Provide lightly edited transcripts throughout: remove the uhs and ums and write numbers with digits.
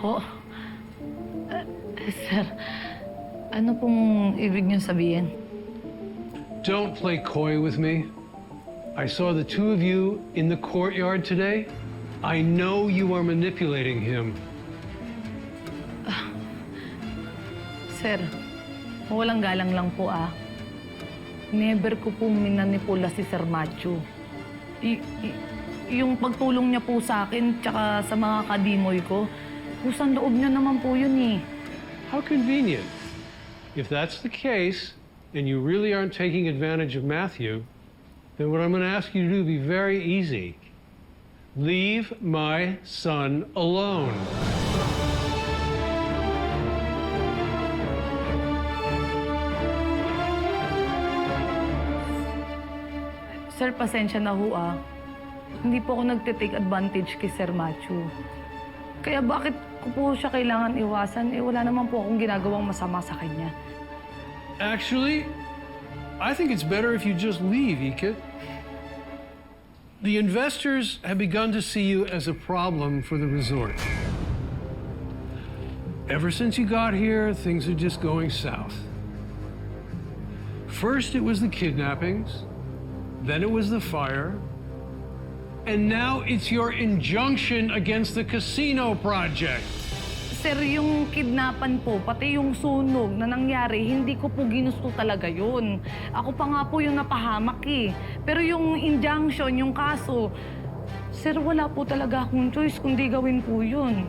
po. Sir, ano pong ibig niyo sabihin? Don't play coy with me. I saw the two of you in the courtyard today. I know you are manipulating him. Sir, walang galang lang po Never ko po minanipula si Sir Matthew. Yung pagtulong niya po sa akin tsaka sa mga kadimoy ko, kusang loob niya naman po yun How convenient. If that's the case, and you really aren't taking advantage of Matthew, then what I'm going to ask you to do will be very easy. Leave my son alone. Sir, pasensya na ho Hindi po ako nagte-take advantage kay Sir Matthew. Kaya bakit ko po siya kailangan iwasan? Wala naman po akong ginagawang masama sa kanya. Actually, I think it's better if you just leave, Ikit. The investors have begun to see you as a problem for the resort. Ever since you got here, things are just going south. First, it was the kidnappings. Then it was the fire. And now it's your injunction against the casino project. Sir, yung kidnapan po, pati yung sunog na nangyari, hindi ko po ginusto talaga yun. Ako pa nga po yung napahamak Pero yung injunction, yung kaso, sir, wala po talaga akong choice kundi gawin po yun.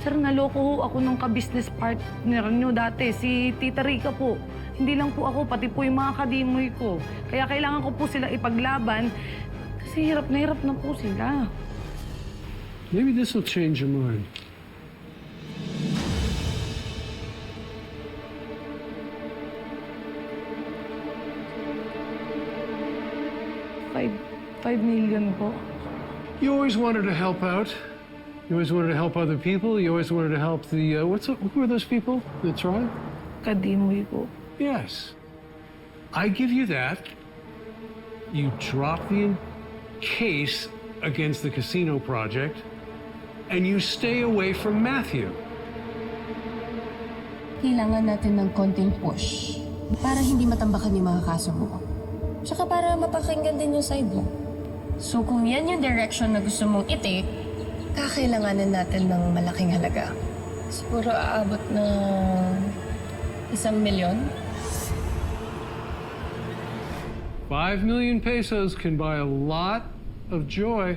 Sir, naloko ho ako ng ka-business partner nyo dati, si Tita Rica po. Hindi lang po ako, pati po yung mga kadimoy ko. Kaya kailangan ko po sila ipaglaban kasi hirap na po sila. Maybe this will change your mind. $5 million po. You always wanted to help out. You always wanted to help other people. You always wanted to help the, who are those people? The tribe? Kadimoy po. Yes. I give you that. You drop the case against the casino project, and you stay away from Matthew. Kailangan natin ng konting push para hindi matambakan yung mga kaso mo. Tsaka para mapakinggan din yung side mo. So kung yan yung direction na gusto mong i-take, kakailanganin natin ng malaking halaga. Siguro aabot ng 1 milyon. 5 million pesos can buy a lot of joy.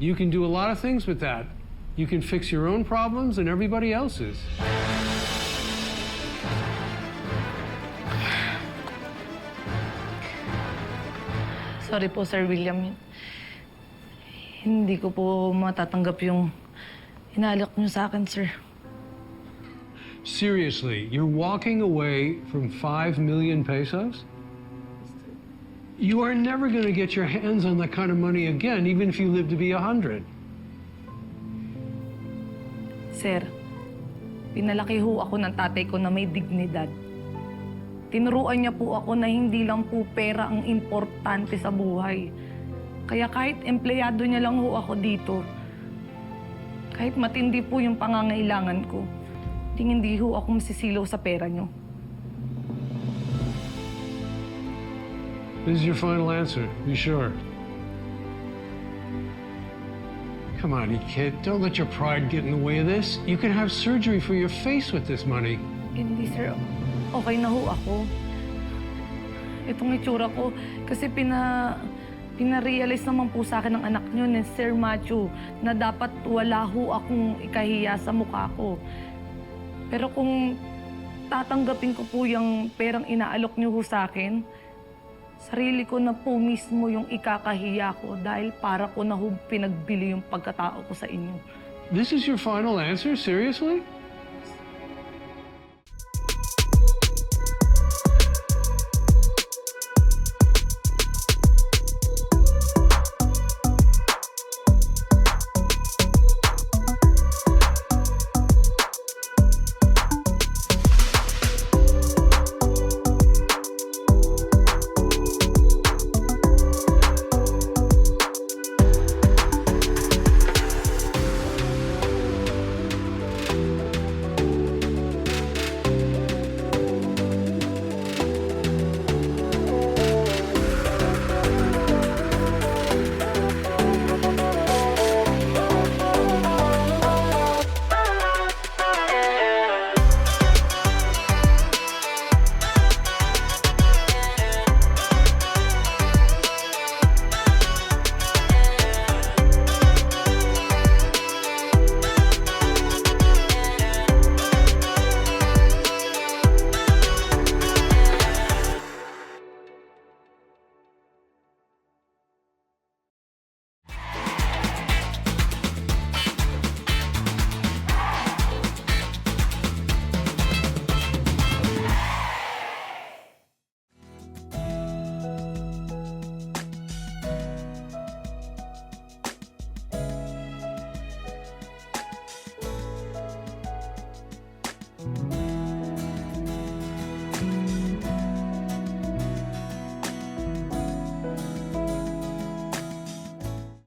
You can do a lot of things with that. You can fix your own problems and everybody else's. Sorry po, Sir William. Hindi ko po matatanggap yung inalok niyo sa akin, sir. Seriously, you're walking away from 5 million pesos? You are never going to get your hands on that kind of money again, even if you live to be 100. Sir, pinalaki ho ako ng tatay ko na may dignidad. Tinuruan niya po ako na hindi lang po pera ang importante sa buhay. Kaya kahit empleyado niya lang ho ako dito, kahit matindi po yung pangangailangan ko, hindi ho ako masisilaw sa pera niyo. This is your final answer. Be sure. Come on, you kid. Don't let your pride get in the way of this. You can have surgery for your face with this money. Hindi, sir. Okay na ho ako. Itong itsura ko, kasi pina-realize naman po sa akin ng anak niyo ni Sir Matthew na dapat wala ho akong ikahiya sa mukha ko. Pero kung tatanggapin ko po yung perang inaalok niyo ho sa akin, sarili ko na po mismo yung ikakahiya ko dahil para ko na ho pinagbili yung pagkatao ko sa inyo. This is your final answer? Seriously?